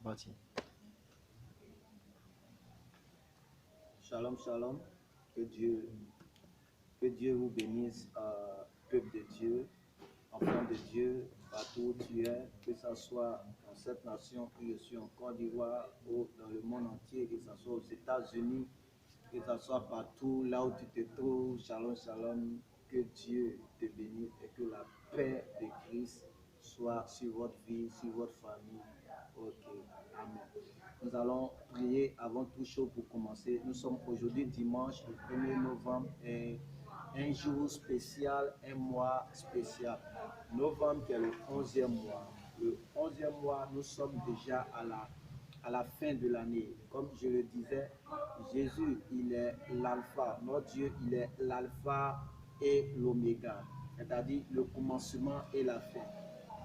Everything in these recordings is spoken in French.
Bâti. Shalom, shalom. Que Dieu, que Dieu vous bénisse, peuple de Dieu, enfant de Dieu, partout où tu es, que ce soit dans cette nation où je suis en Côte d'Ivoire ou dans le monde entier, que ce soit aux États-Unis, que ce soit partout là où tu te trouves. Shalom, shalom. Que Dieu te bénisse et que la paix de Christ soit sur votre vie, sur votre famille. Ok, Amen. Nous allons prier avant tout chose pour commencer. Nous sommes aujourd'hui dimanche, le 1er novembre, et un jour spécial, un mois spécial. Novembre qui est le 11e mois. Le 11e mois, nous sommes déjà à la fin de l'année. Comme je le disais, Jésus, il est l'alpha. Notre Dieu, il est l'alpha et l'oméga. C'est-à-dire le commencement et la fin.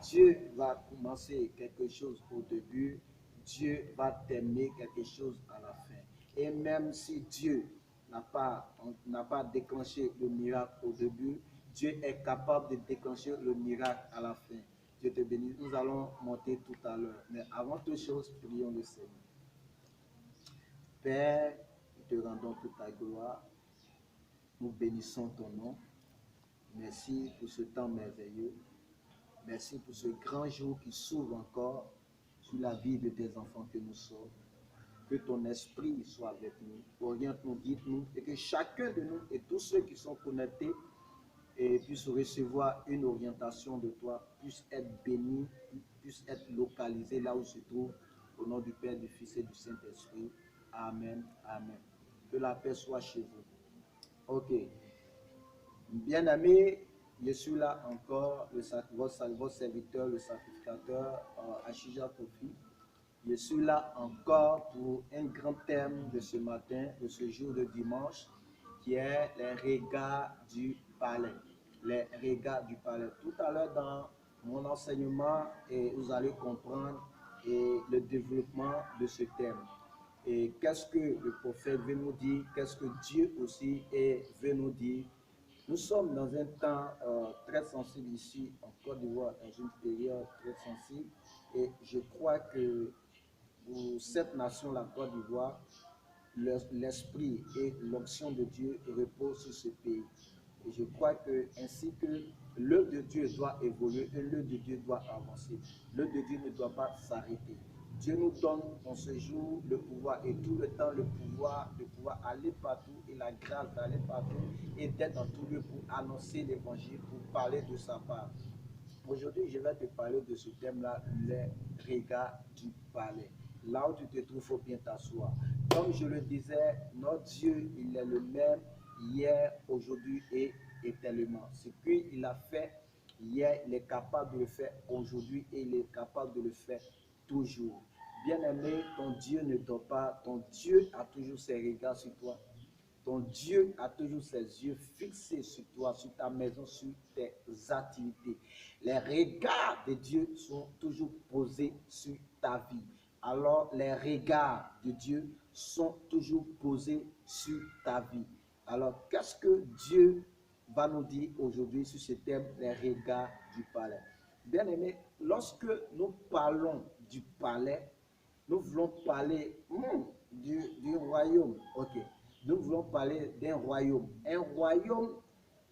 Dieu va commencer quelque chose au début, Dieu va terminer quelque chose à la fin. Et même si Dieu n'a pas déclenché le miracle au début, Dieu est capable de déclencher le miracle à la fin. Dieu te bénisse. Nous allons monter tout à l'heure. Mais avant toute chose, prions le Seigneur. Père, nous te rendons toute ta gloire. Nous bénissons ton nom. Merci pour ce temps merveilleux. Merci pour ce grand jour qui s'ouvre encore sur la vie de tes enfants que nous sommes. Que ton esprit soit avec nous, oriente-nous, guide-nous, et que chacun de nous et tous ceux qui sont connectés et puissent recevoir une orientation de toi, puissent être bénis, puissent être localisés là où se trouvent, au nom du Père, du Fils et du Saint-Esprit. Amen, amen. Que la paix soit chez vous. Ok. Bien-aimé, je suis là encore, votre serviteur, le sacrificateur Ashija Kofi. Je suis là encore pour un grand thème de ce matin, de ce jour de dimanche, qui est les regards du palais. Les regards du palais. Tout à l'heure dans mon enseignement, et vous allez comprendre le développement de ce thème. Et qu'est-ce que le prophète veut nous dire, qu'est-ce que Dieu aussi veut nous dire. Nous sommes dans un temps très sensible ici en Côte d'Ivoire, dans une période très sensible. Et je crois que pour cette nation, la Côte d'Ivoire, l'esprit et l'onction de Dieu reposent sur ce pays. Et je crois que ainsi que l'œuvre de Dieu doit évoluer et l'œuvre de Dieu doit avancer. L'œuvre de Dieu ne doit pas s'arrêter. Dieu nous donne en ce jour le pouvoir et tout le temps le pouvoir de pouvoir aller partout et la grâce d'aller partout et d'être dans tout lieu pour annoncer l'évangile, pour parler de sa part. Aujourd'hui, je vais te parler de ce thème-là, les regards du palais. Là où tu te trouves, il faut bien t'asseoir. Comme je le disais, notre Dieu, il est le même hier, aujourd'hui et éternellement. Ce qu'il a fait hier, il est capable de le faire aujourd'hui et il est capable de le faire toujours. Bien-aimé, ton Dieu ne dort pas, ton Dieu a toujours ses regards sur toi. Ton Dieu a toujours ses yeux fixés sur toi, sur ta maison, sur tes activités. Les regards de Dieu sont toujours posés sur ta vie. Alors, les regards de Dieu sont toujours posés sur ta vie. Alors, qu'est-ce que Dieu va nous dire aujourd'hui sur ce thème, les regards du palais? Bien aimé, lorsque nous parlons du palais, nous voulons parler du royaume. Ok. Nous voulons parler d'un royaume. Un royaume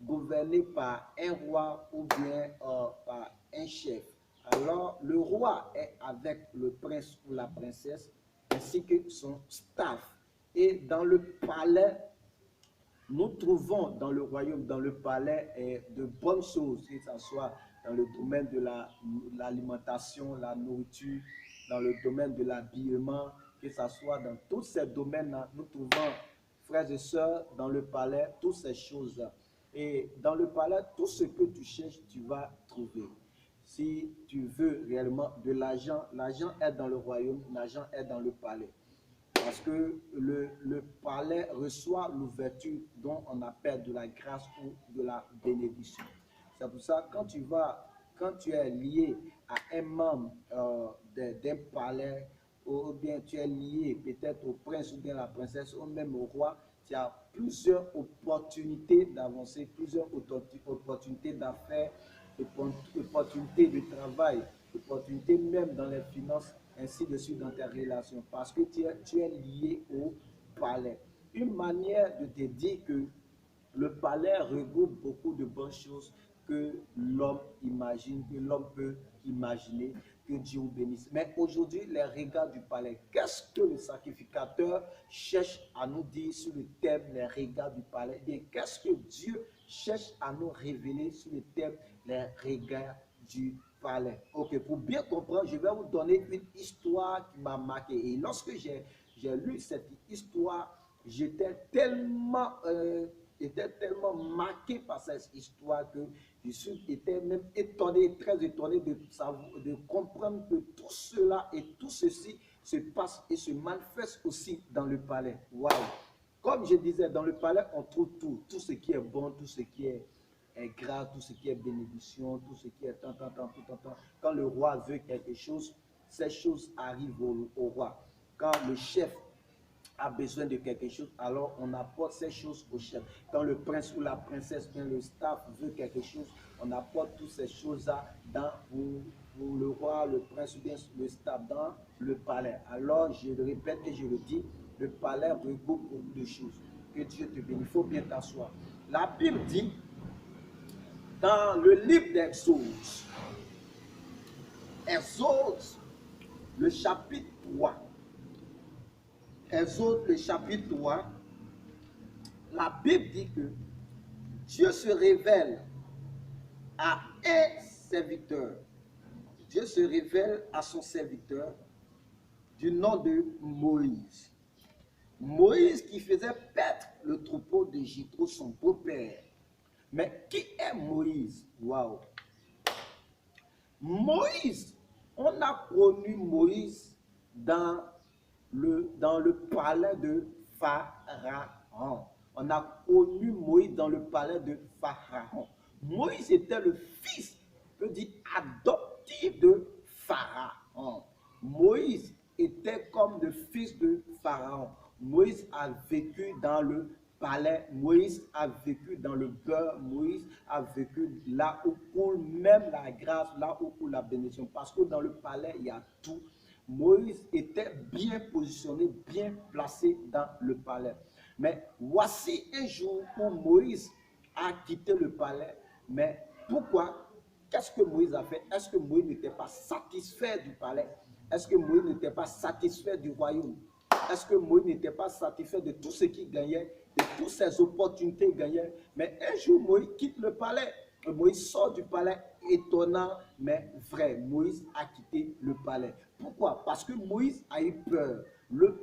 gouverné par un roi ou bien par un chef. Alors, le roi est avec le prince ou la princesse ainsi que son staff. Et dans le palais, nous trouvons dans le royaume, dans le palais, de bonnes choses, que ce soit dans le domaine de l'alimentation, la nourriture, dans le domaine de l'habillement, que ce soit dans tous ces domaines-là, nous trouvons, frères et sœurs, dans le palais, toutes ces choses-là. Et dans le palais, tout ce que tu cherches, tu vas trouver. Si tu veux réellement de l'argent, l'argent est dans le royaume, l'argent est dans le palais. Parce que le palais reçoit l'ouverture dont on appelle de la grâce ou de la bénédiction. C'est pour ça que quand tu es lié à un membre d'un palais, ou bien tu es lié peut-être au prince ou bien à la princesse, ou même au roi, tu as plusieurs opportunités d'avancer, plusieurs opportunités d'affaires, opportunités de travail, opportunités même dans les finances ainsi de suite dans tes relations, parce que tu es lié au palais. Une manière de te dire que le palais regroupe beaucoup de bonnes choses que l'homme imagine, que l'homme peut imaginer, que Dieu bénisse. Mais aujourd'hui, les regards du palais, qu'est-ce que le sacrificateur cherche à nous dire sur le thème les regards du palais? Et qu'est-ce que Dieu cherche à nous révéler sur le thème les regards du palais? Ok, pour bien comprendre, je vais vous donner une histoire qui m'a marqué. Et lorsque j'ai lu cette histoire, j'étais tellement marqué par cette histoire que j'étais même étonné, très étonné de comprendre que tout cela et tout ceci se passe et se manifeste aussi dans le palais. Waouh! Comme je disais, dans le palais, on trouve tout ce qui est bon, tout ce qui est grâce, tout ce qui est bénédiction, tout ce qui est tant. Quand le roi veut quelque chose, ces choses arrivent au roi. Quand le chef a besoin de quelque chose, alors on apporte ces choses au chef. Quand le prince ou la princesse, bien le staff veut quelque chose, on apporte toutes ces choses-là pour le roi, le prince ou bien le staff dans le palais. Alors je le répète et je le dis, le palais regroupe beaucoup de choses. Que Dieu te bénisse. Il faut bien t'asseoir. La Bible dit dans le livre d'Exode, le chapitre 3, Exode, le chapitre 3, la Bible dit que Dieu se révèle à un serviteur. Dieu se révèle à son serviteur du nom de Moïse. Moïse qui faisait paître le troupeau de Jethro, son beau-père. Mais qui est Moïse? Waouh! Moïse, on a connu Moïse dans le palais de Pharaon. On a connu Moïse dans le palais de Pharaon. Moïse était le fils, je dis, adoptif de Pharaon. Moïse était comme le fils de Pharaon. Moïse a vécu dans le palais, Moïse a vécu dans le beurre, Moïse a vécu là où coule même la grâce, là où coule la bénédiction. Parce que dans le palais, il y a tout. Moïse était bien positionné, bien placé dans le palais. Mais voici un jour où Moïse a quitté le palais. Mais pourquoi? Qu'est-ce que Moïse a fait? Est-ce que Moïse n'était pas satisfait du palais? Est-ce que Moïse n'était pas satisfait du royaume? Est-ce que Moïse n'était pas satisfait de tout ce qu'il gagnait, de toutes ses opportunités gagnait? Mais un jour, Moïse quitte le palais. Moïse sort du palais, étonnant, mais vrai. Moïse a quitté le palais. Pourquoi? Parce que Moïse a eu peur. Le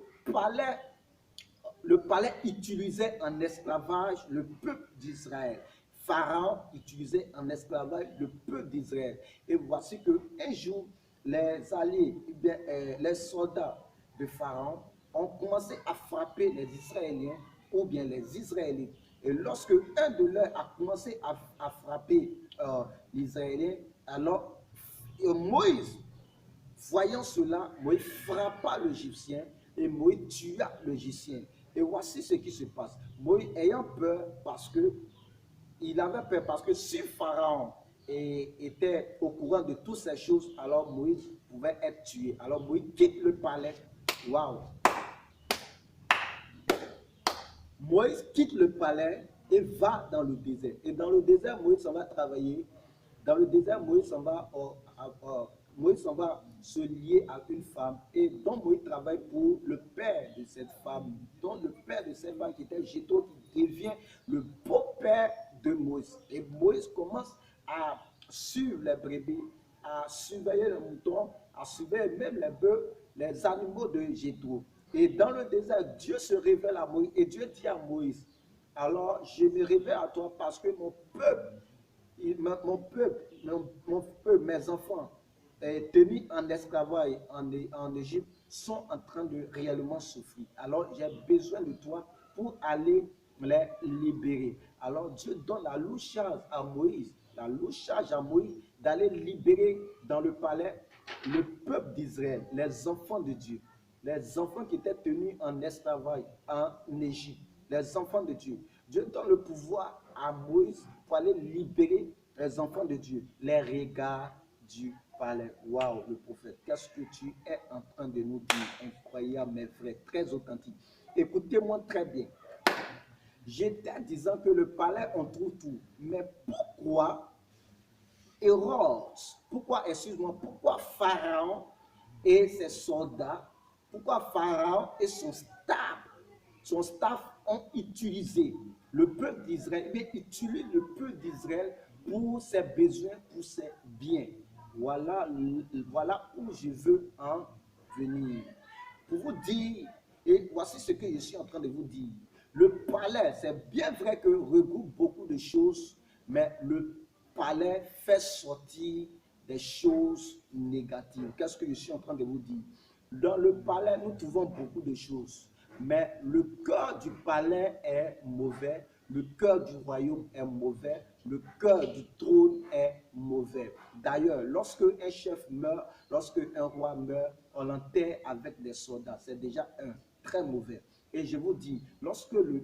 palais utilisait en esclavage le peuple d'Israël. Pharaon utilisait en esclavage le peuple d'Israël. Et voici qu'un jour, les alliés, les soldats de Pharaon ont commencé à frapper les Israéliens ou bien les Israélites. Et lorsque un de leurs a commencé à frapper l'Israélien, alors Moïse, voyant cela, Moïse frappa l'Égyptien et Moïse tua l'Égyptien. Et voici ce qui se passe. Moïse ayant peur il avait peur parce que si Pharaon était au courant de toutes ces choses, alors Moïse pouvait être tué. Alors Moïse quitte le palais. Waouh! Moïse quitte le palais et va dans le désert. Et dans le désert, Moïse s'en va travailler. Dans le désert, Moïse s'en va se lier à une femme. Et donc Moïse travaille pour le père de cette femme. Donc le père de cette femme qui était Jéthro, qui devient le beau-père de Moïse. Et Moïse commence à suivre les brebis, à surveiller les moutons, à surveiller même les bœufs, les animaux de Jéthro. Et dans le désert, Dieu se révèle à Moïse et Dieu dit à Moïse, alors je me révèle à toi parce que mon peuple, mes enfants, tenus en esclavage en Égypte, sont en train de réellement souffrir. Alors j'ai besoin de toi pour aller les libérer. Alors Dieu donne la lourde charge à Moïse, d'aller libérer dans le palais le peuple d'Israël, les enfants de Dieu, les enfants qui étaient tenus en esclavage en Égypte, les enfants de Dieu. Dieu donne le pouvoir à Moïse pour aller libérer les enfants de Dieu, les regards du palais. Waouh, le prophète, qu'est-ce que tu es en train de nous dire? Incroyable, mais vrai, très authentique. Écoutez-moi très bien. J'étais disant que le palais, on trouve tout. Mais pourquoi Hérode, pourquoi Pharaon et ses soldats, pourquoi Pharaon et son staff ont utilisé le peuple d'Israël, mais utilisent le peuple d'Israël pour ses besoins, pour ses biens. Voilà où je veux en venir. Pour vous dire, et voici ce que je suis en train de vous dire. Le palais, c'est bien vrai que regroupe beaucoup de choses, mais le palais fait sortir des choses négatives. Qu'est-ce que je suis en train de vous dire? Dans le palais, nous trouvons beaucoup de choses, mais le cœur du palais est mauvais, le cœur du royaume est mauvais, le cœur du trône est mauvais. D'ailleurs, lorsque un chef meurt, lorsque un roi meurt, on l'enterre avec des soldats. C'est déjà un très mauvais. Et je vous dis, lorsque le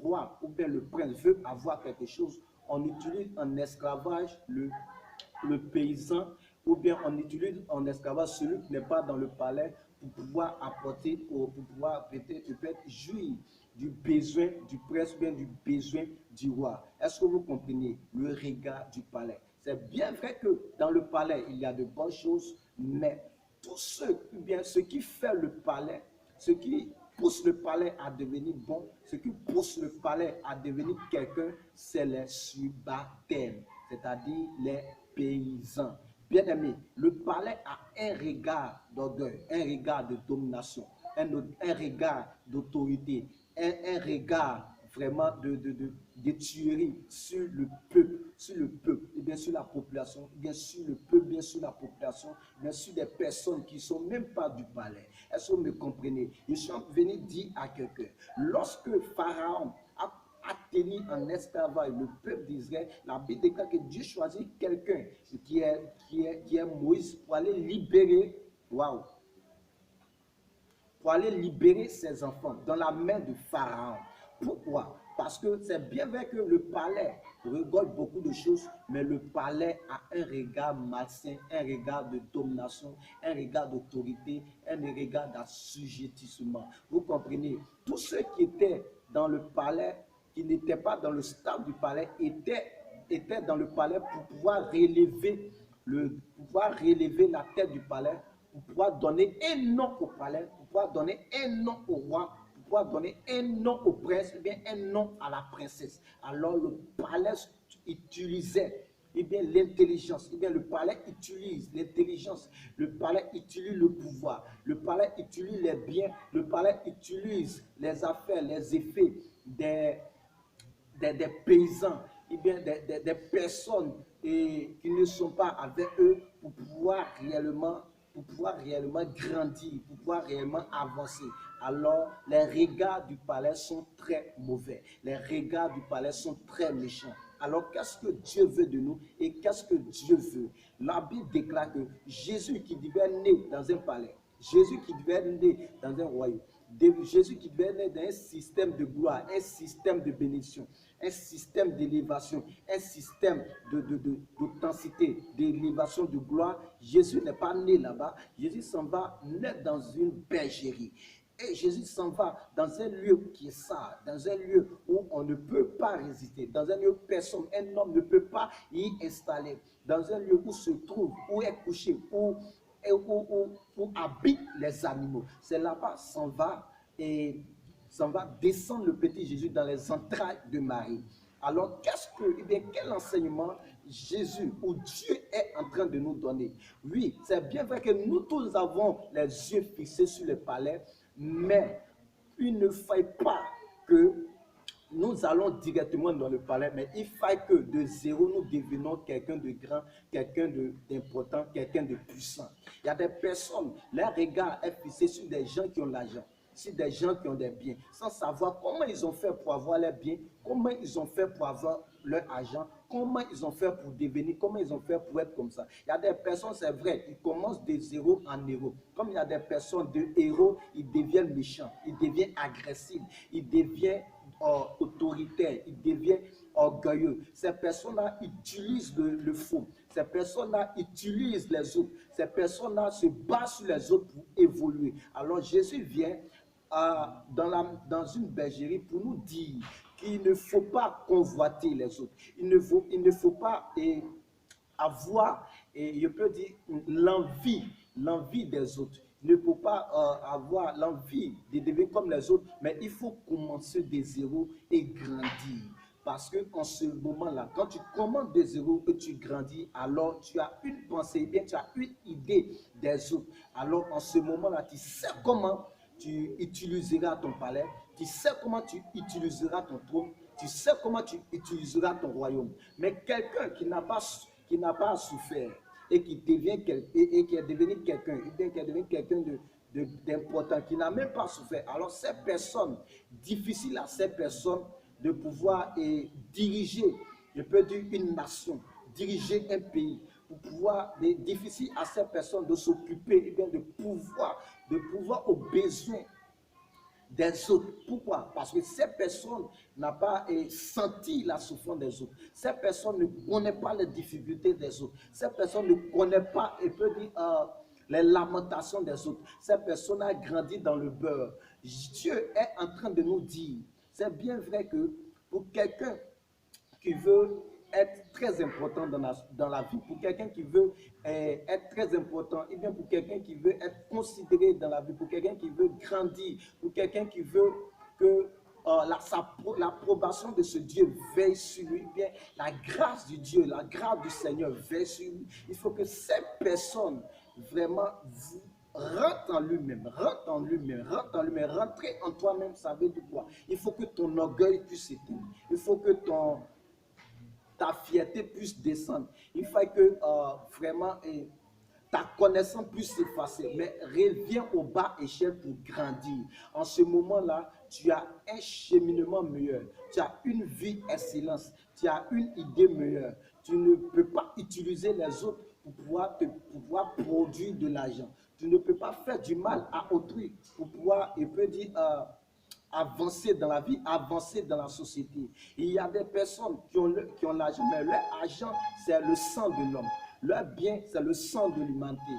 roi ou bien le prince veut avoir quelque chose, on utilise en esclavage le paysan, ou bien on utilise en esclavage celui qui n'est pas dans le palais pour pouvoir apporter, pour pouvoir peut-être jouir du besoin du prince ou bien du besoin du roi. Est-ce que vous comprenez le regard du palais? C'est bien vrai que dans le palais, il y a de bonnes choses, mais tout ce qui fait le palais, ce qui pousse le palais à devenir bon, ce qui pousse le palais à devenir quelqu'un, c'est les subalternes, c'est-à-dire les paysans. Bien aimé, le palais a un regard d'orgueil, un regard de domination, un regard d'autorité, un regard vraiment de tuerie sur le peuple, et bien sur la population, bien sur le peuple, bien sur la population, bien sur des personnes qui ne sont même pas du palais. Est-ce que vous me comprenez? Je suis venu dire à quelqu'un, lorsque Pharaon a tenu en esclavage le peuple d'Israël, la Bible déclare que Dieu choisit quelqu'un qui est Moïse pour aller libérer, waouh, pour aller libérer ses enfants dans la main de Pharaon. Pourquoi? Parce que c'est bien vrai que le palais regorge beaucoup de choses, mais le palais a un regard malsain, un regard de domination, un regard d'autorité, un regard d'assujettissement. Vous comprenez? Tous ceux qui étaient dans le palais, qui n'étaient pas dans le stade du palais, étaient dans le palais pour pouvoir relever la tête du palais, pour pouvoir donner un nom au palais, pour pouvoir donner un nom au roi, pour pouvoir donner un nom au prince, ou bien un nom à la princesse. Alors le palais utilisait l'intelligence, le palais utilise l'intelligence, le palais utilise le pouvoir, le palais utilise les biens, le palais utilise les affaires, les effets des paysans, des personnes qui ne sont pas avec eux pour pouvoir réellement grandir, pour pouvoir réellement avancer. Alors, les regards du palais sont très mauvais. Les regards du palais sont très méchants. Alors, qu'est-ce que Dieu veut de nous et qu'est-ce que Dieu veut? La Bible déclare que Jésus qui devait naître dans un palais, Jésus qui devait naître dans un royaume, Jésus qui devait naître dans un système de gloire, un système de bénédiction, un système d'élévation, un système d'authenticité, d'élévation, de gloire. Jésus n'est pas né là-bas. Jésus s'en va naître dans une bergerie. Et Jésus s'en va dans un lieu qui est sale, dans un lieu où on ne peut pas résister, dans un lieu où un homme ne peut pas y installer, dans un lieu où se trouve, où est couché, où habitent les animaux. C'est là-bas s'en va descendre le petit Jésus dans les entrailles de Marie. Alors, quel enseignement Jésus ou Dieu est en train de nous donner? Oui, c'est bien vrai que nous tous avons les yeux fixés sur le palais, mais il ne faille pas que nous allons directement dans le palais, mais il faille que de zéro, nous devenons quelqu'un de grand, quelqu'un d'important, quelqu'un de puissant. Il y a des personnes, leur regard est fixé sur des gens qui ont l'argent, sur des gens qui ont des biens, sans savoir comment ils ont fait pour avoir leurs biens, comment ils ont fait pour avoir leur argent, comment ils ont fait pour devenir, comment ils ont fait pour être comme ça. Il y a des personnes, c'est vrai, ils commencent de zéro en héros. Comme il y a des personnes de héros, ils deviennent méchants, ils deviennent agressifs, ils deviennent autoritaire, il devient orgueilleux. Ces personnes-là utilisent le faux. Ces personnes-là utilisent les autres. Ces personnes-là se basent sur les autres pour évoluer. Alors Jésus vient dans une bergerie pour nous dire qu'il ne faut pas convoiter les autres. Il ne faut pas avoir, et je peux dire, l'envie des autres. Il ne faut pas avoir l'envie de devenir comme les autres, mais il faut commencer de zéro et grandir. Parce qu'en ce moment-là, quand tu commences de zéro et tu grandis, alors tu as une pensée, bien tu as une idée des autres. Alors en ce moment-là, tu sais comment tu utiliseras ton palais, tu sais comment tu utiliseras ton trône, tu sais comment tu utiliseras ton royaume. Mais quelqu'un qui n'a pas souffert et qui devient et qui est devenu quelqu'un, qui est devenu quelqu'un d'important, qui n'a même pas souffert. Alors ces personnes, difficile à ces personnes de pouvoir diriger, je peux dire une nation, diriger un pays, pour pouvoir, difficile à ces personnes de s'occuper, de pouvoir aux besoins des autres. Pourquoi? Parce que ces personnes n'ont pas senti la souffrance des autres. Ces personnes ne connaissent pas les difficultés des autres. Ces personnes ne connaissent pas, et peut dire, les lamentations des autres. Ces personnes ont grandi dans le beurre. Dieu est en train de nous dire, c'est bien vrai que pour quelqu'un qui veut être très important dans la vie, pour quelqu'un qui veut être très important, et bien pour quelqu'un qui veut être considéré dans la vie, pour quelqu'un qui veut grandir, pour quelqu'un qui veut que l'approbation de ce Dieu veille sur lui, bien la grâce du Dieu, la grâce du Seigneur veille sur lui. Il faut que cette personne vraiment rentre en lui-même, rentrer en toi-même, ça veut dire quoi? Il faut que ton orgueil puisse s'éteindre. Il faut que ta fierté puisse descendre. Il faut que vraiment ta connaissance puisse s'effacer. Mais reviens au bas échelle pour grandir. En ce moment-là, tu as un cheminement meilleur. Tu as une vie excellente. Tu as une idée meilleure. Tu ne peux pas utiliser les autres pour pouvoir produire de l'argent. Tu ne peux pas faire du mal à autrui pour pouvoir, il peut dire, avancer dans la vie, avancer dans la société. Il y a des personnes qui ont l'argent, mais leur argent, c'est le sang de l'homme. Leur bien, c'est le sang de l'humanité.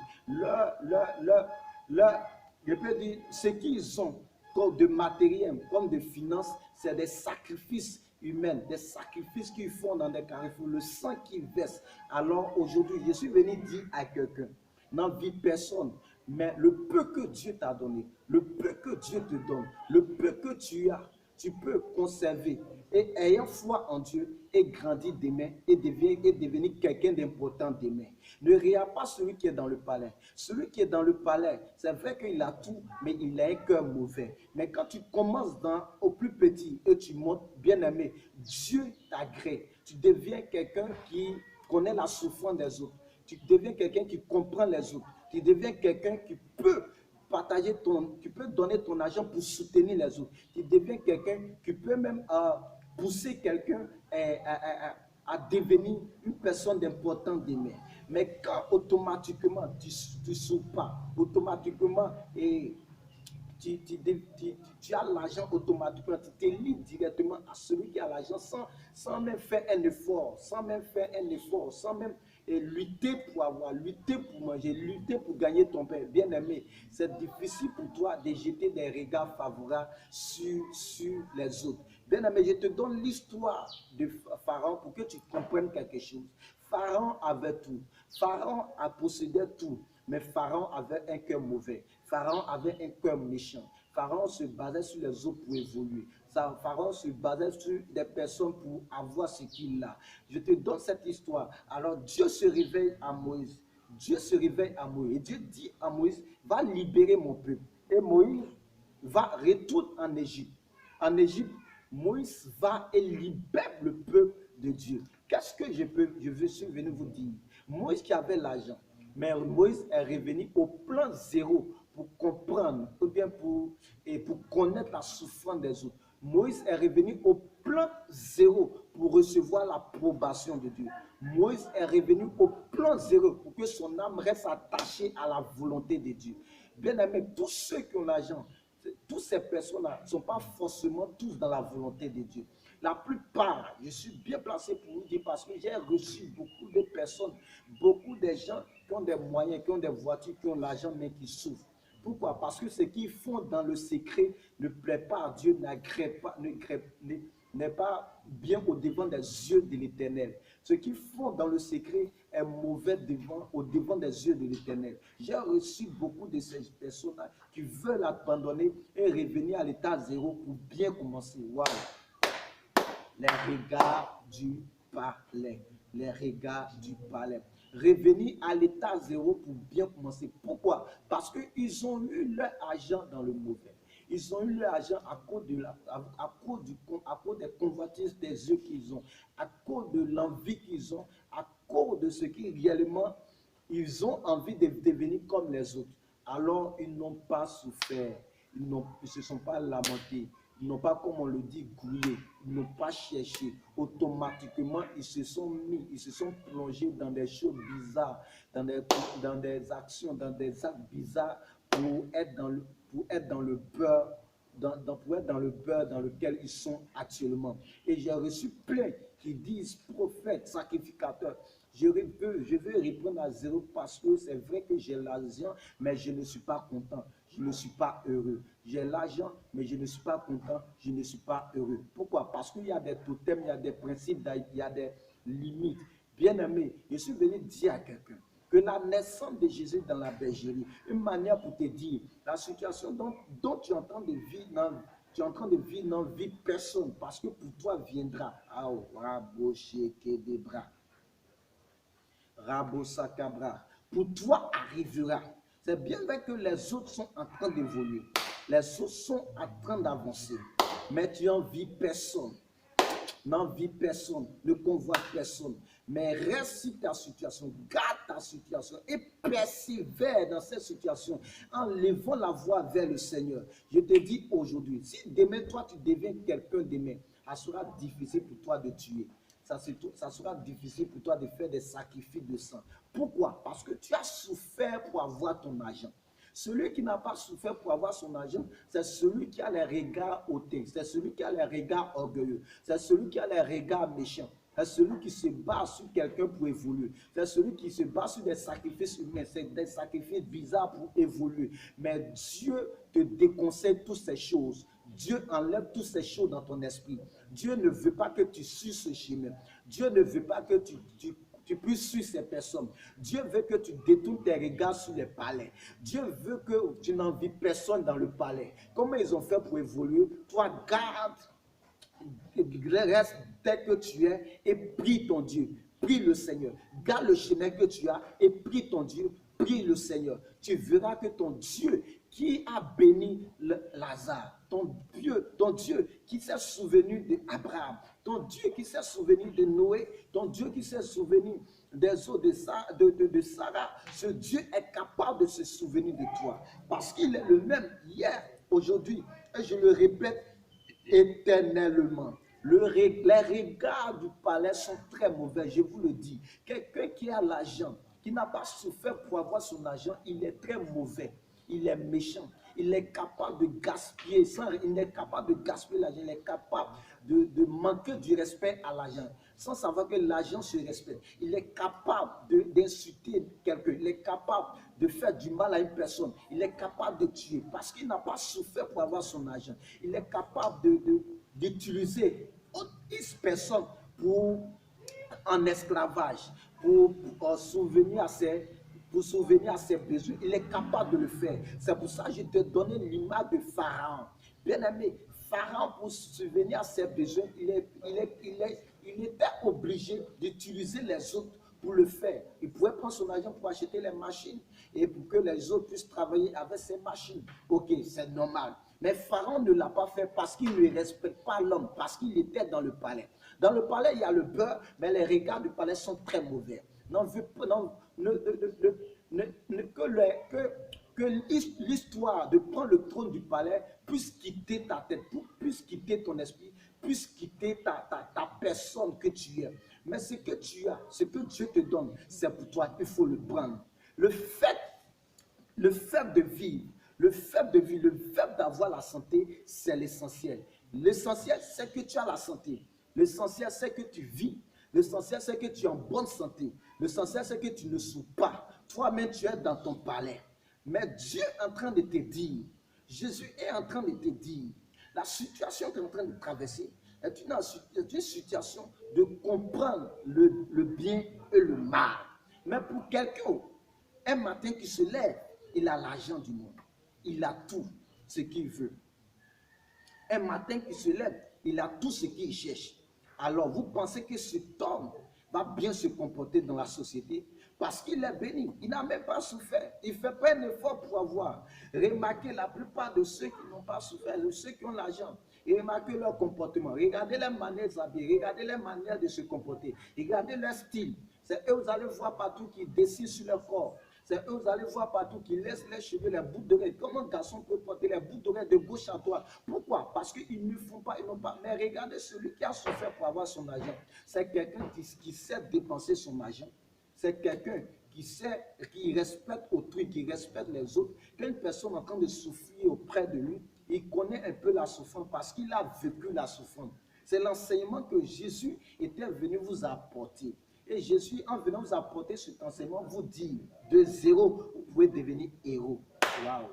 Je peux dire, ce qu'ils ont comme de matériel, comme de finances, c'est des sacrifices humains, des sacrifices qu'ils font dans des carrefours, le sang qu'ils versent. Alors aujourd'hui, je suis venu dire à quelqu'un, n'envie personne, mais le peu que Dieu t'a donné, le peu que Dieu te donne, le peu que tu as, tu peux conserver. Et ayant foi en Dieu, et grandir demain, et devenir quelqu'un d'important demain. Ne regarde pas celui qui est dans le palais. Celui qui est dans le palais, c'est vrai qu'il a tout, mais il a un cœur mauvais. Mais quand tu commences au plus petit et tu montes, bien aimé, Dieu t'agrée. Tu deviens quelqu'un qui connaît la souffrance des autres. Tu deviens quelqu'un qui comprend les autres. Tu deviens quelqu'un qui peut partager tu peux donner ton argent pour soutenir les autres. Tu deviens quelqu'un qui peut même pousser quelqu'un à devenir une personne d'importance demain. Mais quand automatiquement tu ne souffres pas, automatiquement tu as l'argent automatiquement, tu te lis directement à celui qui a l'argent sans même faire un effort, sans même lutter pour avoir, lutter pour manger, lutter pour gagner ton pain. Bien aimé, c'est difficile pour toi de jeter des regards favorables sur les autres. Bien aimé, je te donne l'histoire de Pharaon pour que tu comprennes quelque chose. Pharaon avait tout. Pharaon a possédé tout. Mais Pharaon avait un cœur mauvais. Pharaon avait un cœur méchant. Pharaon se basait sur les autres pour évoluer. Pharaon se basait sur des personnes pour avoir ce qu'il a. Je te donne cette histoire. Alors Dieu se réveille à Moïse. Dieu se réveille à Moïse. Et Dieu dit à Moïse, va libérer mon peuple. Et Moïse va retourner en Égypte. En Égypte, Moïse va et libère le peuple de Dieu. Qu'est-ce que je suis venu vous dire? Moïse qui avait l'argent, mais Moïse est revenu au plan zéro pour comprendre, ou bien pour connaître la souffrance des autres. Moïse est revenu au plan zéro pour recevoir l'approbation de Dieu. Moïse est revenu au plan zéro pour que son âme reste attachée à la volonté de Dieu. Bien aimé, tous ceux qui ont l'argent, tous toutes ces personnes-là ne sont pas forcément tous dans la volonté de Dieu. La plupart, je suis bien placé pour vous dire parce que j'ai reçu beaucoup de personnes, beaucoup de gens qui ont des moyens, qui ont des voitures, qui ont l'argent, mais qui souffrent. Pourquoi? Parce que ce qu'ils font dans le secret ne plaît pas à Dieu, n'est pas bien au-devant des yeux de l'Éternel. Ce qu'ils font dans le secret est mauvais au-devant des yeux de l'Éternel. J'ai reçu beaucoup de ces personnes-là qui veulent abandonner et revenir à l'état zéro pour bien commencer. Waouh! Les regards du palais. Les regards du palais. Revenir à l'état zéro pour bien commencer. Pourquoi? Parce qu'ils ont eu leur argent dans le mauvais. Ils ont eu leur argent à cause des convoitises des yeux qu'ils ont, à cause de l'envie qu'ils ont, à cause de ce qui réellement, ils ont envie de devenir comme les autres. Alors, ils n'ont pas souffert, ils ne se sont pas lamentés, ils n'ont pas, comme on le dit, grouillé, ils n'ont pas cherché. Automatiquement, ils se sont plongés dans des choses bizarres, dans des actions, dans des actes bizarres pour être dans le beurre, pour être dans le beurre dans lequel ils sont actuellement. Et j'ai reçu plein qui disent prophète, sacrificateur. Je veux répondre à zéro parce que c'est vrai que j'ai l'argent, mais je ne suis pas content. Je ne suis pas heureux. J'ai l'argent, mais je ne suis pas content. Je ne suis pas heureux. Pourquoi? Parce qu'il y a des totems, il y a des principes, il y a des limites. Bien-aimé, je suis venu dire à quelqu'un que la naissance de Jésus dans la bergerie, une manière pour te dire la situation dont tu es en train de vivre dans vie personne, parce que pour toi viendra. Rabo Sakabra. Pour toi arrivera. C'est bien vrai que les autres sont en train d'évoluer. Les autres sont en train d'avancer. Mais tu n'en vis personne. N'envie personne, ne convoite personne. Mais reste sur ta situation, garde ta situation et persévère dans cette situation en levant la voix vers le Seigneur. Je te dis aujourd'hui, si demain toi tu deviens quelqu'un demain, ça sera difficile pour toi de tuer. Ça sera difficile pour toi de faire des sacrifices de sang. Pourquoi? Parce que tu as souffert pour avoir ton argent. Celui qui n'a pas souffert pour avoir son argent, c'est celui qui a les regards hautains, c'est celui qui a les regards orgueilleux, c'est celui qui a les regards méchants, c'est celui qui se bat sur quelqu'un pour évoluer, c'est celui qui se bat sur des sacrifices humains, c'est des sacrifices bizarres pour évoluer. Mais Dieu te déconseille toutes ces choses. Dieu enlève toutes ces choses dans ton esprit. Dieu ne veut pas que tu suives ce chemin. Dieu ne veut pas que tu puisses suivre ces personnes. Dieu veut que tu détournes tes regards sur les palais. Dieu veut que tu n'envies personne dans le palais. Comment ils ont fait pour évoluer? Toi, garde, reste tel que tu es et prie ton Dieu. Prie le Seigneur. Garde le chemin que tu as et prie ton Dieu. Prie le Seigneur. Tu verras que ton Dieu qui a béni Lazare, ton Dieu qui s'est souvenu d'Abraham, ton Dieu qui s'est souvenu de Noé, ton Dieu qui s'est souvenu des eaux de Sarah, ce Dieu est capable de se souvenir de toi. Parce qu'il est le même hier, aujourd'hui, et je le répète, éternellement. Les regards du palais sont très mauvais, je vous le dis. Quelqu'un qui a l'argent, qui n'a pas souffert pour avoir son argent, il est très mauvais. Il est méchant, il est capable de gaspiller, il est capable de gaspiller l'argent, il est capable de manquer du respect à l'argent, sans savoir que l'argent se respecte. Il est capable d'insulter quelqu'un, il est capable de faire du mal à une personne, il est capable de tuer, parce qu'il n'a pas souffert pour avoir son argent. Il est capable d'utiliser 10 personnes en esclavage, pour souvenir à ses besoins. Il est capable de le faire. C'est pour ça que je te donne l'image de Pharaon. Bien aimé, Pharaon, pour souvenir à ses besoins, il était obligé d'utiliser les autres pour le faire. Il pouvait prendre son argent pour acheter les machines et pour que les autres puissent travailler avec ces machines. Ok, c'est normal. Mais Pharaon ne l'a pas fait parce qu'il ne respecte pas l'homme, parce qu'il était dans le palais. Dans le palais, il y a le beurre, mais les regards du palais sont très mauvais. Que l'histoire de prendre le trône du palais puisse quitter ta tête, puisse quitter ton esprit, puisse quitter ta personne que tu es. Mais ce que tu as, ce que Dieu te donne, c'est pour toi, il faut le prendre. Le fait de vivre, Le verbe de vie, le verbe d'avoir la santé, c'est l'essentiel. L'essentiel, c'est que tu as la santé. L'essentiel, c'est que tu vis. L'essentiel, c'est que tu es en bonne santé. L'essentiel, c'est que tu ne souffres pas. Toi-même, tu es dans ton palais. Mais Dieu est en train de te dire, Jésus est en train de te dire, la situation que tu es en train de traverser est une situation de comprendre le bien et le mal. Mais pour quelqu'un, un matin qui se lève, il a l'argent du monde. Il a tout ce qu'il veut. Un matin qui se lève, il a tout ce qu'il cherche. Alors vous pensez que cet homme va bien se comporter dans la société parce qu'il est béni. Il n'a même pas souffert. Il ne fait pas un effort pour avoir. Remarquez la plupart de ceux qui n'ont pas souffert, de ceux qui ont l'argent. Et remarquez leur comportement. Regardez les manières de s'habiller. Regardez les manières de se comporter. Regardez leur style. C'est eux, vous allez voir partout qui dessinent sur leur corps. C'est eux, vous allez voir partout qui laissent les cheveux, les boucles d'oreilles. Comment un garçon peut porter les boucles d'oreilles de gauche à droite? Pourquoi? Parce qu'ils ne font pas, ils n'ont pas. Mais regardez celui qui a souffert pour avoir son argent. C'est quelqu'un qui sait dépenser son argent. C'est quelqu'un qui respecte autrui, qui respecte les autres. Quand une personne est en train de souffrir auprès de lui, il connaît un peu la souffrance parce qu'il a vécu la souffrance. C'est l'enseignement que Jésus était venu vous apporter. Et Jésus, en venant vous apporter cet enseignement, vous dit, de zéro, vous pouvez devenir héros. Waouh!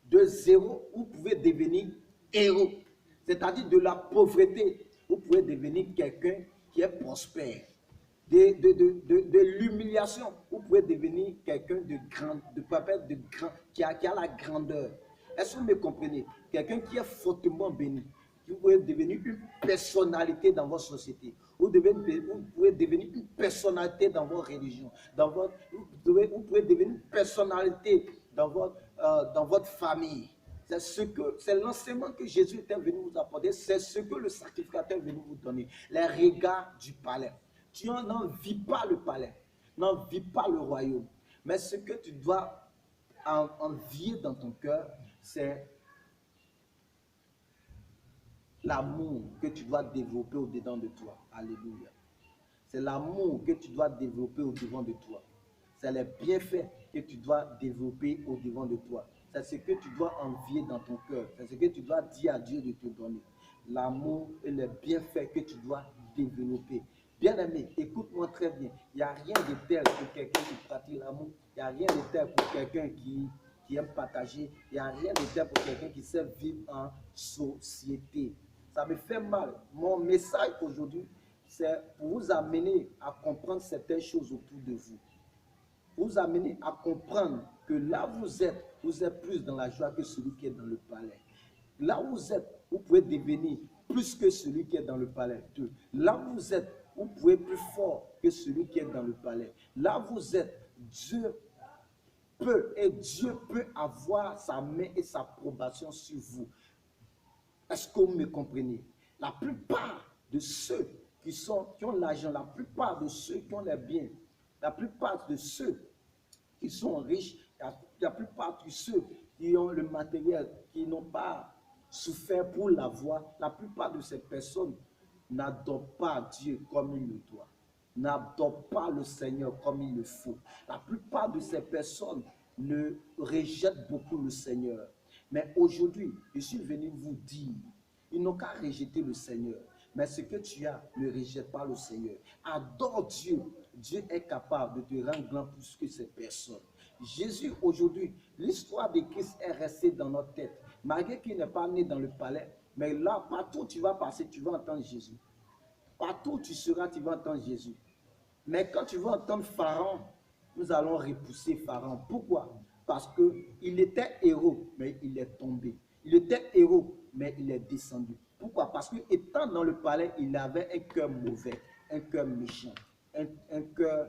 De zéro, vous pouvez devenir héros. C'est-à-dire de la pauvreté, vous pouvez devenir quelqu'un qui est prospère. De l'humiliation, vous pouvez devenir quelqu'un de grand, qui a la grandeur. Est-ce que vous me comprenez? Quelqu'un qui est fortement béni. Vous pouvez devenir une personnalité dans votre société. Vous pouvez devenir une personnalité dans votre religion. Vous pouvez devenir une personnalité dans votre famille. C'est l'enseignement que Jésus était venu vous apporter. C'est ce que le sacrificateur est venu vous donner. Les regards du palais. Tu n'en vis pas le palais. N'en vis pas le royaume. Mais ce que tu dois envier dans ton cœur, c'est l'amour que tu dois développer au-dedans de toi. Alléluia. C'est l'amour que tu dois développer au-devant de toi. C'est les bienfaits que tu dois développer au-devant de toi. C'est ce que tu dois envier dans ton cœur. C'est ce que tu dois dire à Dieu de te donner. L'amour et les bienfaits que tu dois développer. Bien-aimé, écoute-moi très bien. Il n'y a rien de tel pour quelqu'un qui pratique l'amour. Il n'y a rien de tel pour quelqu'un qui aime partager. Il n'y a rien de tel pour quelqu'un qui sait vivre en société. Ça me fait mal. Mon message aujourd'hui, c'est pour vous amener à comprendre certaines choses autour de vous. Vous amener à comprendre que là où vous êtes plus dans la joie que celui qui est dans le palais. Là où vous êtes, vous pouvez devenir plus que celui qui est dans le palais. Là où vous êtes, vous pouvez être plus fort que celui qui est dans le palais. Là où vous êtes, Dieu peut avoir sa main et sa approbation sur vous. Est-ce que vous me comprenez? La plupart de ceux qui ont l'argent, la plupart de ceux qui ont les biens, la plupart de ceux qui sont riches, la plupart de ceux qui ont le matériel, qui n'ont pas souffert pour l'avoir, la plupart de ces personnes n'adorent pas Dieu comme il le doit, n'adorent pas le Seigneur comme il le faut. La plupart de ces personnes ne rejettent beaucoup le Seigneur. Mais aujourd'hui, je suis venu vous dire, ils n'ont qu'à rejeter le Seigneur. Mais ce que tu as, ne rejette pas le Seigneur. Adore Dieu. Dieu est capable de te rendre grand plus que ces personnes. Jésus, aujourd'hui, l'histoire de Christ est restée dans notre tête. Malgré qu'il n'est pas né dans le palais, mais là, partout où tu vas passer, tu vas entendre Jésus. Partout où tu seras, tu vas entendre Jésus. Mais quand tu vas entendre Pharaon, nous allons repousser Pharaon. Pourquoi? Parce qu'il était héros, mais il est tombé. Il était héros, mais il est descendu. Pourquoi? Parce qu'étant dans le palais, il avait un cœur mauvais, un cœur méchant, un cœur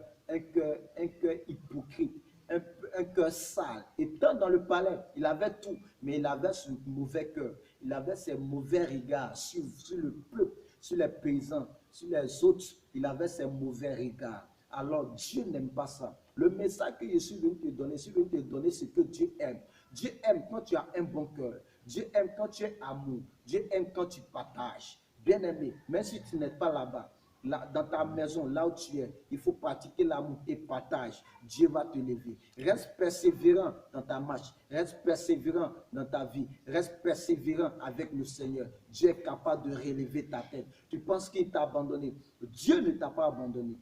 hypocrite, un cœur sale. Étant dans le palais, il avait tout, mais il avait ce mauvais cœur. Il avait ces mauvais regards sur le peuple, sur les paysans, sur les autres. Il avait ces mauvais regards. Alors Dieu n'aime pas ça. Le message que je suis venu te donner, ce que Dieu aime. Dieu aime quand tu as un bon cœur. Dieu aime quand tu es amour. Dieu aime quand tu partages. Bien-aimé, même si tu n'es pas là-bas, là, dans ta maison, là où tu es, il faut pratiquer l'amour et partage. Dieu va te lever. Reste persévérant dans ta marche. Reste persévérant dans ta vie. Reste persévérant avec le Seigneur. Dieu est capable de relever ta tête. Tu penses qu'il t'a abandonné. Dieu ne t'a pas abandonné.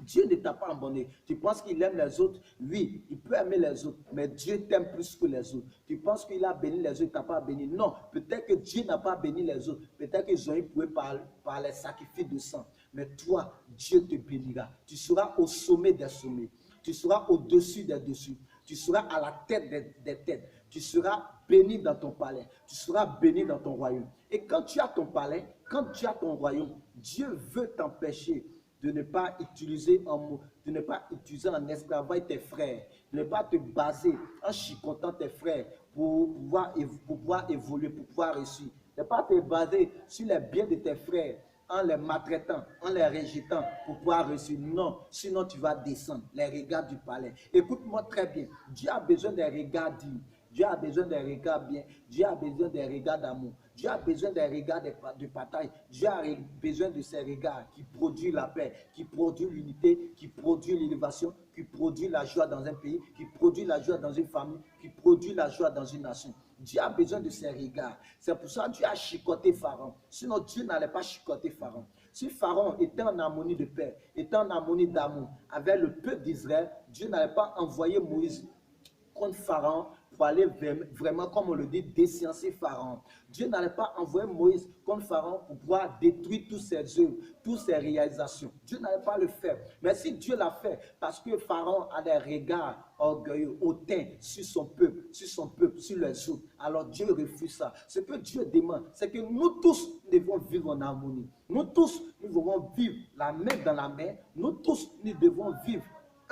Dieu ne t'a pas abandonné. Tu penses qu'il aime les autres? Oui, il peut aimer les autres, mais Dieu t'aime plus que les autres. Tu penses qu'il a béni les autres, il ne t'a pas béni. Non, peut-être que Dieu n'a pas béni les autres. Peut-être qu'ils ont éprouvé par les sacrifices de sang. Mais toi, Dieu te bénira. Tu seras au sommet des sommets. Tu seras au-dessus des dessus. Tu seras à la tête des têtes. Tu seras béni dans ton palais. Tu seras béni dans ton royaume. Et quand tu as ton palais, quand tu as ton royaume, Dieu veut t'empêcher de ne pas utiliser en esclavage tes frères, de ne pas te baser en chicotant tes frères pour pouvoir évoluer, pour pouvoir réussir. De ne pas te baser sur les biens de tes frères en les maltraitant, en les rejetant pour pouvoir réussir. Non, sinon tu vas descendre les regards du palais. Écoute-moi très bien. Dieu a besoin des regards dignes. Dieu a besoin des regards bien. Dieu a besoin des regards d'amour. Dieu a besoin des regards de partage. Dieu a besoin de ces regards qui produisent la paix, qui produisent l'unité, qui produisent l'innovation, qui produisent la joie dans un pays, qui produisent la joie dans une famille, qui produisent la joie dans une nation. Dieu a besoin de ces regards. C'est pour ça que Dieu a chicoté Pharaon. Sinon, Dieu n'allait pas chicoter Pharaon. Si Pharaon était en harmonie de paix, était en harmonie d'amour avec le peuple d'Israël, Dieu n'allait pas envoyer Moïse contre Pharaon pour aller vraiment, comme on le dit, déciencer Pharaon. Dieu n'allait pas envoyer Moïse contre Pharaon pour pouvoir détruire toutes ses œuvres, toutes ses réalisations. Dieu n'allait pas le faire. Mais si Dieu l'a fait, parce que Pharaon a des regards orgueilleux, hautains sur son peuple, sur les autres, alors Dieu refuse ça. Ce que Dieu demande, c'est que nous tous devons vivre en harmonie. Nous tous, nous devons vivre la main dans la main. Nous tous, nous devons vivre.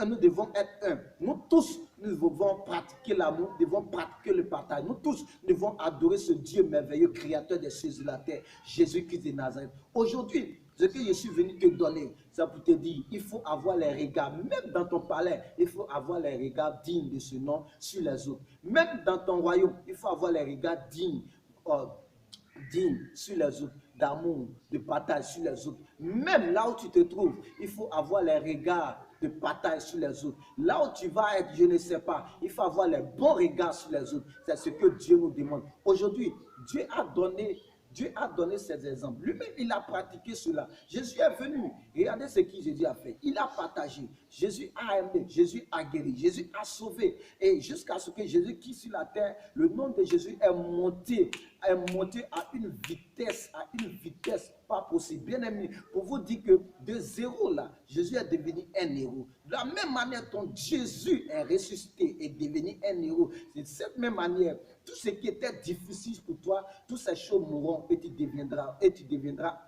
Nous devons être un. Nous tous, nous devons pratiquer l'amour, nous devons pratiquer le partage. Nous tous, nous devons adorer ce Dieu merveilleux, créateur des cieux et de la terre, Jésus-Christ de Nazareth. Aujourd'hui, ce que je suis venu te donner, c'est pour te dire, il faut avoir les regards, même dans ton palais, il faut avoir les regards dignes de ce nom sur les autres. Même dans ton royaume, il faut avoir les regards dignes sur les autres, d'amour, de partage sur les autres. Même là où tu te trouves, il faut avoir les regards de partage sur les autres. Là où tu vas être, je ne sais pas, il faut avoir les bons regards sur les autres. C'est ce que Dieu nous demande. Aujourd'hui, Dieu a donné ces exemples. Lui-même, il a pratiqué cela. Jésus est venu. Regardez ce que Jésus a fait. Il a partagé. Jésus a aimé. Jésus a guéri. Jésus a sauvé. Et jusqu'à ce que Jésus quitte sur la terre, le nom de Jésus est monté à une vitesse pas possible. Bien aimé, pour vous dire que de zéro là, Jésus est devenu un héros. De la même manière dont Jésus est ressuscité et devenu un héros, c'est de cette même manière, tout ce qui était difficile pour toi, toutes ces choses mourront et tu deviendras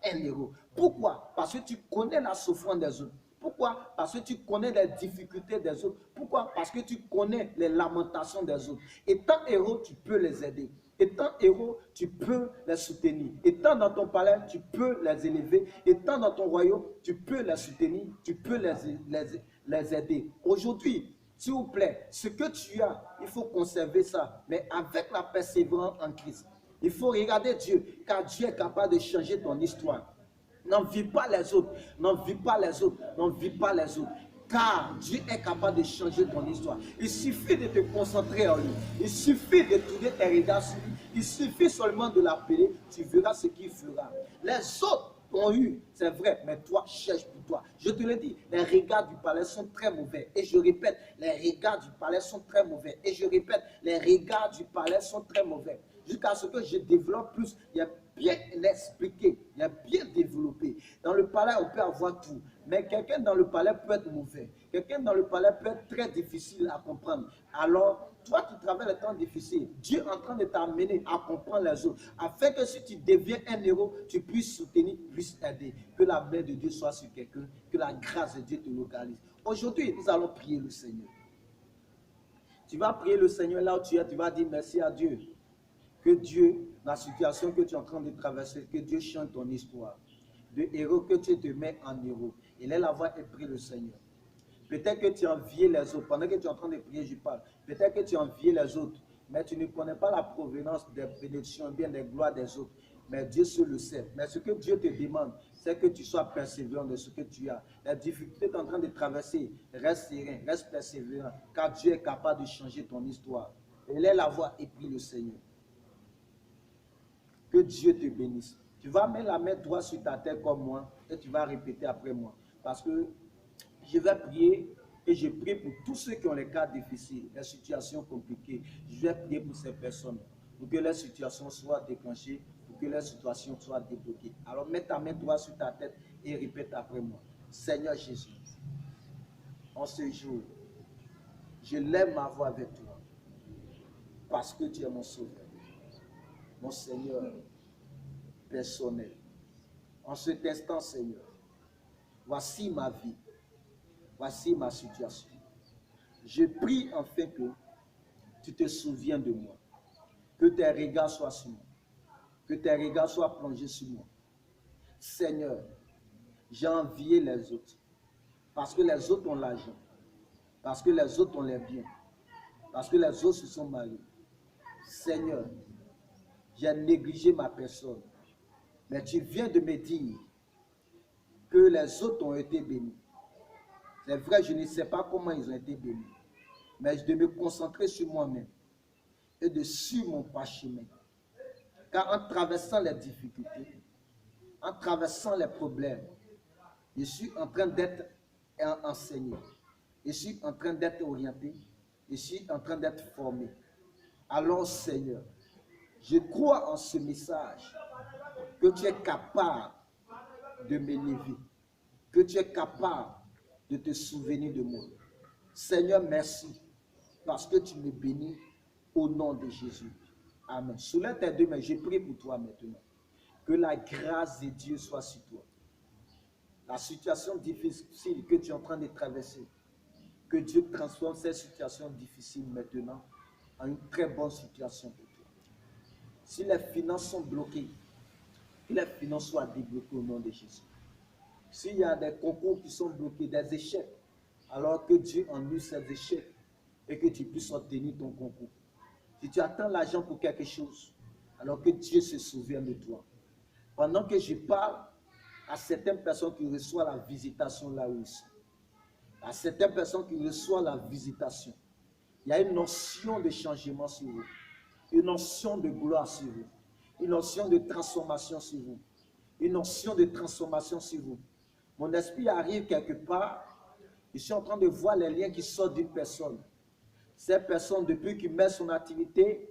un héros. Pourquoi? Parce que tu connais la souffrance des autres. Pourquoi? Parce que tu connais les difficultés des autres. Pourquoi? Parce que tu connais les lamentations des autres. Étant héros, tu peux les aider. Étant héros, tu peux les soutenir. Étant dans ton palais, tu peux les élever. Étant dans ton royaume, tu peux les soutenir. Tu peux les aider. Aujourd'hui, s'il vous plaît, ce que tu as, il faut conserver ça. Mais avec la persévérance en Christ. Il faut regarder Dieu, car Dieu est capable de changer ton histoire. N'envie pas les autres, n'envie pas les autres, n'envie pas les autres. Car Dieu est capable de changer ton histoire. Il suffit de te concentrer en lui. Il suffit de tourner tes regards sur lui. Il suffit seulement de l'appeler. Tu verras ce qu'il fera. Les autres ont eu, c'est vrai, mais toi, cherche pour toi. Je te le dis, les regards du palais sont très mauvais. Et je répète, les regards du palais sont très mauvais. Et je répète, les regards du palais sont très mauvais. Jusqu'à ce que je développe plus, il y a bien expliqué, il y a bien développé. Dans le palais, on peut avoir tout. Mais quelqu'un dans le palais peut être mauvais. Quelqu'un dans le palais peut être très difficile à comprendre. Alors, toi qui travailles les temps difficiles, Dieu est en train de t'amener à comprendre les autres, afin que si tu deviens un héros, tu puisses soutenir, puisses aider. Que la main de Dieu soit sur quelqu'un, que la grâce de Dieu te localise. Aujourd'hui, nous allons prier le Seigneur. Tu vas prier le Seigneur là où tu es, tu vas dire merci à Dieu. Que Dieu, la situation que tu es en train de traverser, que Dieu chante ton histoire. De héros, que tu te mets en héros. Il est la voix et prie le Seigneur. Peut-être que tu envies les autres. Pendant que tu es en train de prier, je parle. Peut-être que tu envies les autres, mais tu ne connais pas la provenance des bénédictions, bien des gloires des autres. Mais Dieu seul le sait. Mais ce que Dieu te demande, c'est que tu sois persévérant de ce que tu as. La difficulté que tu es en train de traverser, reste serein, reste persévérant, car Dieu est capable de changer ton histoire. Élève la voix et prie le Seigneur. Que Dieu te bénisse. Tu vas mettre la main droite sur ta tête comme moi et tu vas répéter après moi. Parce que je vais prier et je prie pour tous ceux qui ont les cas difficiles, les situations compliquées. Je vais prier pour ces personnes, pour que les situations soient déclenchées, pour que les situations soient débloquées. Alors mets ta main droite sur ta tête et répète après moi. Seigneur Jésus, en ce jour, je lève ma voix avec toi parce que tu es mon sauveur, mon Seigneur personnel. En cet instant, Seigneur, voici ma vie, voici ma situation. Je prie enfin que tu te souviens de moi, que tes regards soient sur moi, que tes regards soient plongés sur moi. Seigneur, j'ai envié les autres, parce que les autres ont l'argent, parce que les autres ont les biens, parce que les autres se sont mariés. Seigneur, j'ai négligé ma personne, mais tu viens de me dire que les autres ont été bénis. C'est vrai, je ne sais pas comment ils ont été bénis, mais je dois me concentrer sur moi-même et de suivre mon parchemin. Car en traversant les difficultés, en traversant les problèmes, je suis en train d'être enseigné, je suis en train d'être orienté, je suis en train d'être formé. Alors Seigneur, je crois en ce message que tu es capable de m'élever, que tu es capable de te souvenir de moi. Seigneur, merci parce que tu me bénis au nom de Jésus. Amen. Soulève tes deux mains, je prie pour toi maintenant. Que la grâce de Dieu soit sur toi. La situation difficile que tu es en train de traverser, que Dieu transforme cette situation difficile maintenant en une très bonne situation pour toi. Si les finances sont bloquées, que les finances soient débloquées au nom de Jésus. S'il y a des concours qui sont bloqués, des échecs, alors que Dieu annule ces échecs et que tu puisses obtenir ton concours. Si tu attends l'argent pour quelque chose, alors que Dieu se souvient de toi. Pendant que je parle à certaines personnes qui reçoivent la visitation là où ils sont, à certaines personnes qui reçoivent la visitation, il y a une notion de changement sur vous, une notion de gloire sur vous, une notion de transformation sur vous, une notion de transformation sur vous. Mon esprit arrive quelque part, je suis en train de voir les liens qui sortent d'une personne. Cette personne, depuis qu'il met son activité,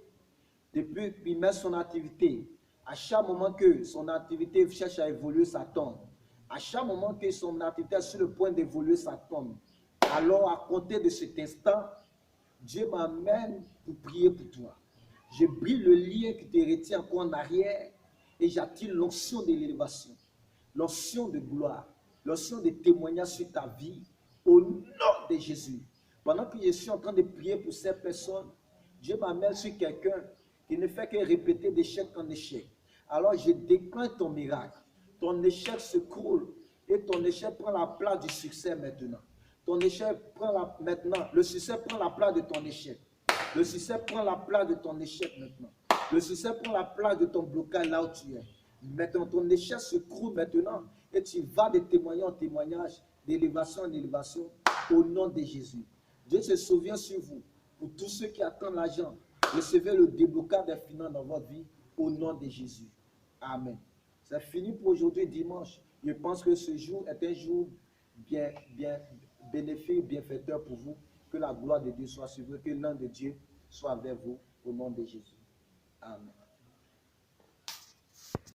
à chaque moment que son activité cherche à évoluer, ça tombe. À chaque moment que son activité est sur le point d'évoluer, ça tombe. Alors, à compter de cet instant, Dieu m'amène pour prier pour toi. Je brise le lien qui te retient encore en arrière et j'attire l'onction de l'élévation, l'onction de gloire, l'onction de témoignage sur ta vie au nom de Jésus. Pendant que je suis en train de prier pour ces personnes, Dieu m'amène sur quelqu'un qui ne fait que répéter d'échec en échec. Alors je déclare ton miracle. Ton échec se coule et ton échec prend la place du succès maintenant. Ton échec prend maintenant, le succès prend la place de ton échec. Le succès prend la place de ton échec maintenant. Le succès prend la place de ton blocage là où tu es. Maintenant, ton échec se coule maintenant et tu vas de témoignage en témoignage, d'élévation en élévation au nom de Jésus. Dieu se souvient sur vous. Pour tous ceux qui attendent l'argent, recevez le déblocage des finances dans votre vie au nom de Jésus. Amen. C'est fini pour aujourd'hui, dimanche. Je pense que ce jour est un jour bien bénéfique, bienfaiteur pour vous. Que la gloire de Dieu soit sur vous, que l'un de Dieu soit avec vous au nom de Jésus. Amen.